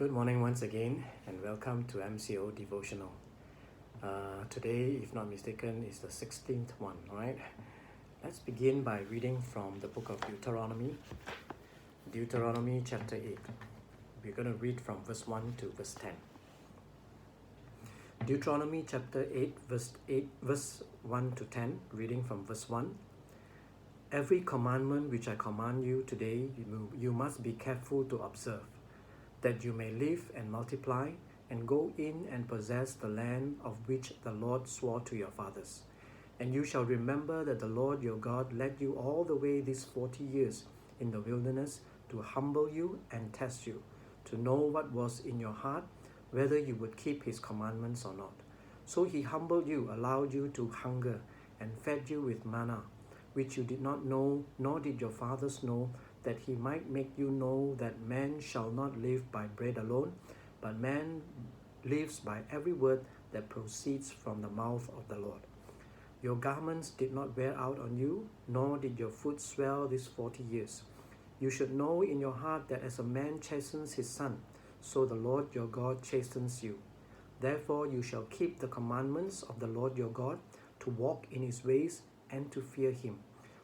Good morning once again, and welcome to MCO Devotional. Today, if not mistaken, is the 16th one, right? Let's begin by reading from the book of Deuteronomy, chapter 8. We're going to read from verse 1 to verse 10. Deuteronomy chapter 8, verse 1 to 10, reading from verse 1. Every commandment which I command you today, you must be careful to observe, that you may live and multiply, and go in and possess the land of which the Lord swore to your fathers. And you shall remember that the Lord your God led you all the way these 40 years in the wilderness to humble you and test you, to know what was in your heart, whether you would keep his commandments or not. So he humbled you, allowed you to hunger, and fed you with manna, which you did not know, nor did your fathers know, that he might make you know that man shall not live by bread alone, but man lives by every word that proceeds from the mouth of the Lord. Your garments did not wear out on you, nor did your foot swell these 40 years. You should know in your heart that as a man chastens his son, so the Lord your God chastens you. Therefore you shall keep the commandments of the Lord your God, to walk in his ways and to fear him.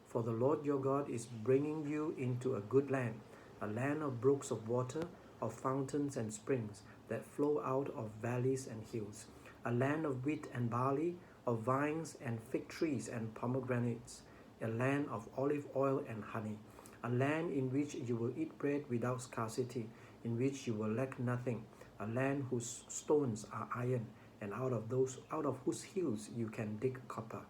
For the Lord your God is bringing you into a good land, a land of brooks of water, of fountains and springs that flow out of valleys and hills, a land of wheat and barley, of vines and fig trees and pomegranates, a land of olive oil and honey, a land in which you will eat bread without scarcity, in which you will lack nothing, a land whose stones are iron, and out of whose hills you can dig copper.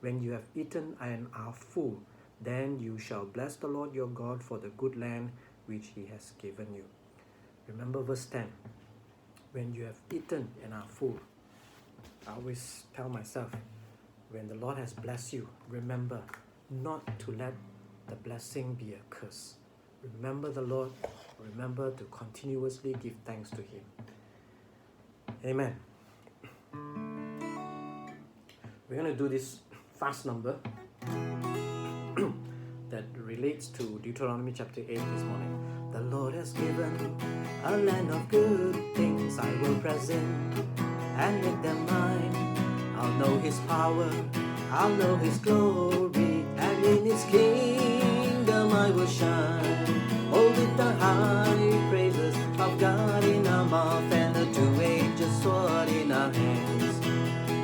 When you have eaten and are full, then you shall bless the Lord your God for the good land which he has given you. Remember verse 10. When you have eaten and are full. I always tell myself, when the Lord has blessed you, remember not to let the blessing be a curse. Remember the Lord. Remember to continuously give thanks to him. Amen. We're going to do this fast number that relates to Deuteronomy chapter 8 this morning. The Lord has given a land of good things. I will present and make them mine. I'll know his power, I'll know his glory, and in his kingdom I will shine. Oh, with the high praises of God in our mouth and a two-edged sword in our hands,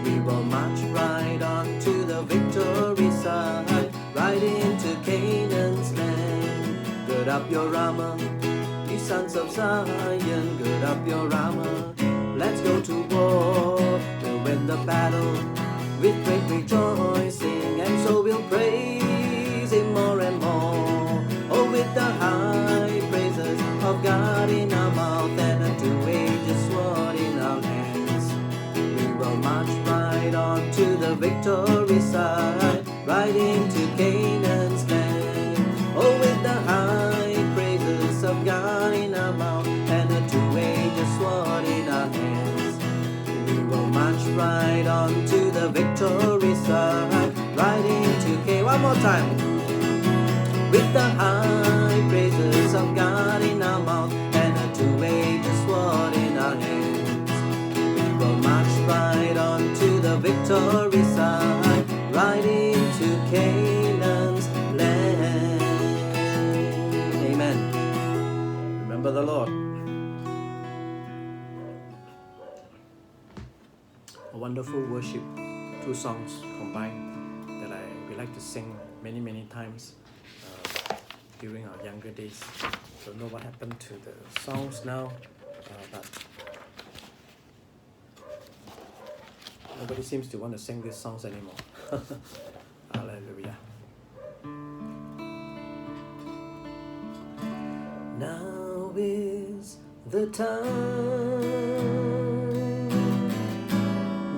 we will march right on to the victory side, right into Canaan's land. Gird up your armor, ye sons of Zion, gird up your armor. Let's go to war, we'll win the battle with great rejoicing, and so we'll praise him more and more. Oh, with the high praises of God in our mouth and a two-edged sword in our hands, we will march right on to the victory side, right into Canaan's land. Oh, with the high praises of God in our mouth and a two-edged sword in our hands, we will march right on to the victory side, right into Canaan. One more time. With the high praises of God in our mouth and a two-edged sword in our hands, we will march right on to the victory side, right into Canaan's land. Amen. Remember the Lord. A wonderful worship, two songs combined that we like to sing many times during our younger days. Don't know what happened to the songs now, but nobody seems to want to sing these songs anymore. Hallelujah. Now is the time.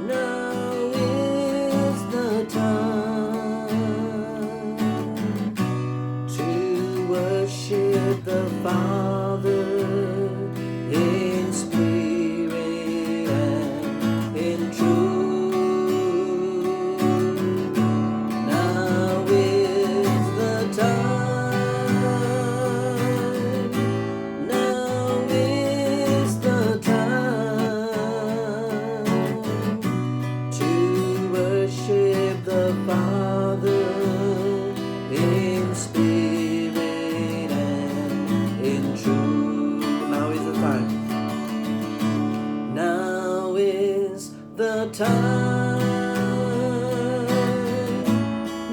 Now is the time to worship the Father in spirit and in truth. Now is the time. Now is time.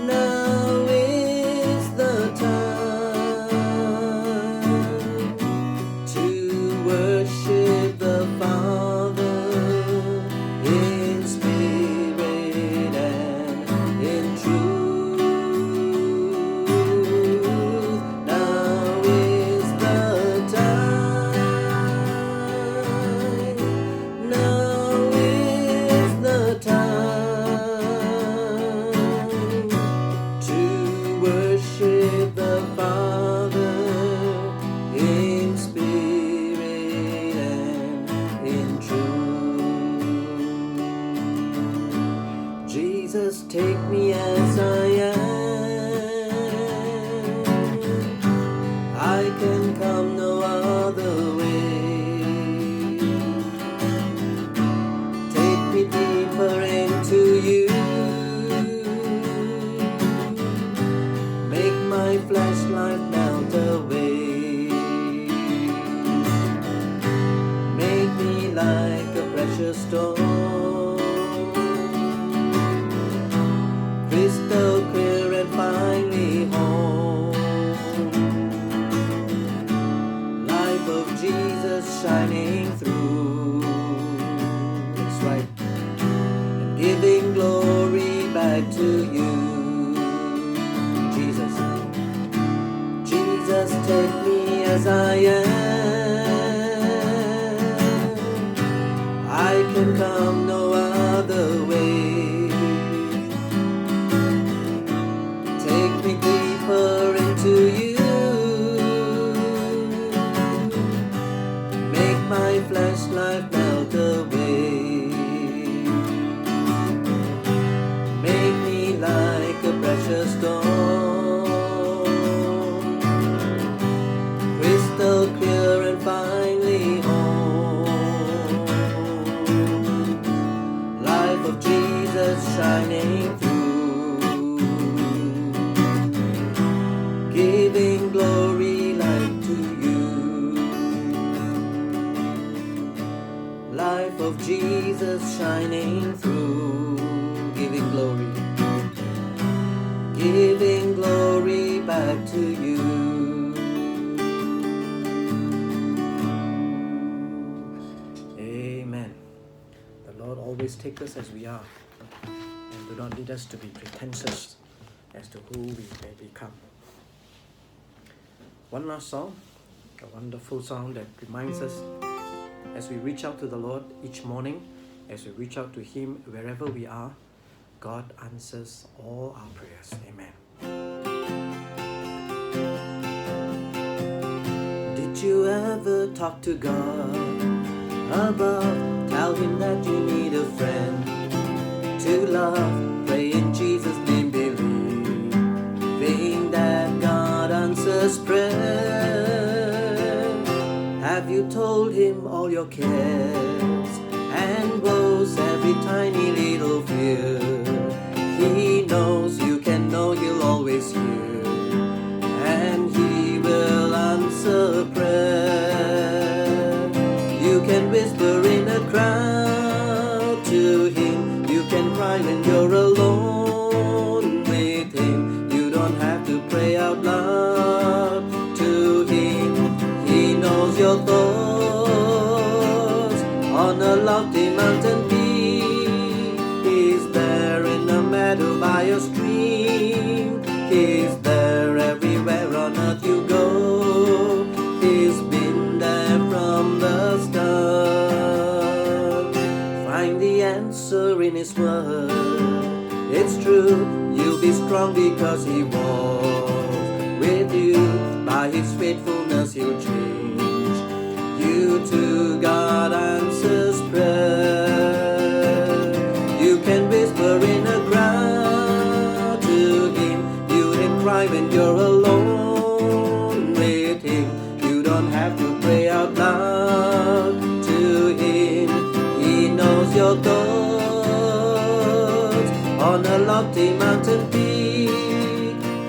Now is the time to worship the Father in spirit and in truth. Now is the time. Now is the time to worship the Father in spirit and in truth. Jesus, take me as I am. I can come no other way. Take me deeper into you. Make my flesh life melt away. Make me like a precious stone, crystal clear and finely whole. Life of Jesus shining through. That's right. And giving glory back to you. Jesus, Jesus, take me as I am. I can come no other way. Take me deeper into you. Make my flesh life melt away. Make me like a precious stone, crystal clear and finely whole. Life of Jesus shining through, giving glory like to you. Life of Jesus shining through, giving glory back to you. Amen. The Lord always takes us as we are and do not need us to be pretentious as to who we may become. One last song, a wonderful song that reminds us as we reach out to the Lord each morning, as we reach out to Him wherever we are, God answers all our prayers. Amen. Did you ever talk to God above? Tell Him that you need a friend to love. Pray in Jesus' name, believing that God answers prayer. Have you told Him all your cares and woes, every tiny little fear? He knows you can know He'll always hear, and He will answer prayer. You can whisper in a crowd to Him. You can cry when you're alone with Him. You don't have to pray out loud to Him. He knows your thoughts on a lofty mountain peak. He's there in a meadow by a stream. He's there everywhere on earth you go. He's been there from the start. Find the answer in His word. It's true, you'll be strong because He walks with you. By His faithfulness He'll change you too. God answers prayer. You can whisper in a crowd to Him. You can cry when you're alone with Him. You don't have to pray out loud to Him. He knows your thoughts on a lofty mountain peak.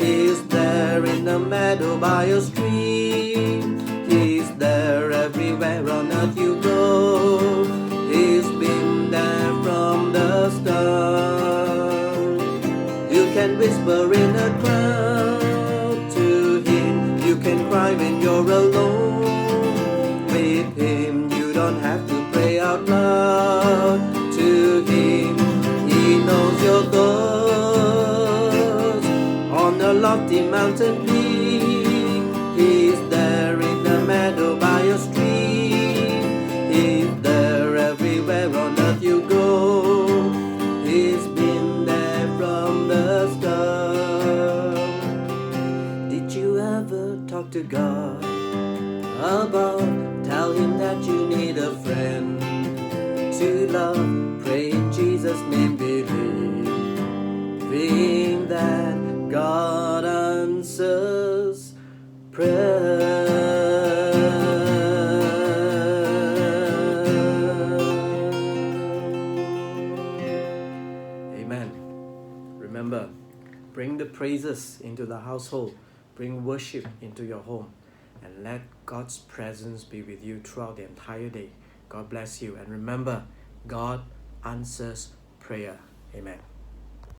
He's there in a meadow by a stream. He's there everywhere on earth you go. He's been there from the by your street. He's there everywhere on earth you go. He's been there from the start. Did you ever talk to God about? Tell him that you need a friend to love. Pray in Jesus' name, believing that God answers prayer. Amen. Remember, bring the praises into the household, bring worship into your home, and let God's presence be with you throughout the entire day. God bless you, and remember, God answers prayer. Amen.